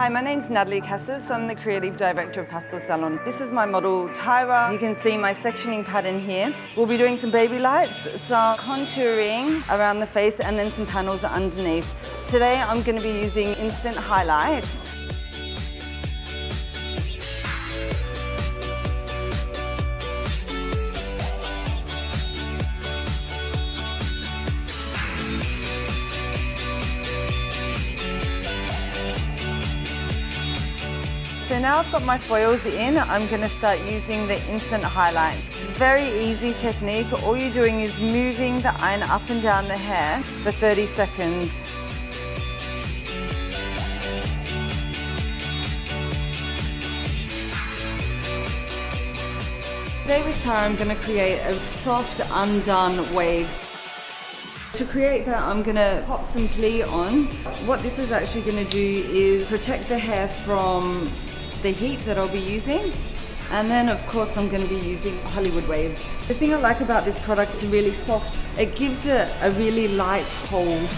Hi, my name's Natalie Kasses. I'm the Creative Director of Pastels Salon. This is my model, Tyra. You can see my sectioning pattern here. We'll be doing some baby lights, some contouring around the face, and then some panels underneath. Today, I'm going to be using instant highlights. So now I've got my foils in, I'm going to start using the instant highlight. It's a very easy technique. All you're doing is moving the iron up and down the hair for 30 seconds. Today with Tara, I'm going to create a soft undone wave. To create that, I'm going to pop some pli on. What this is actually going to do is protect the hair from the heat that I'll be using. And then of course I'm going to be using Hollywood waves. The thing I like about this product is really soft. It gives it a really light hold.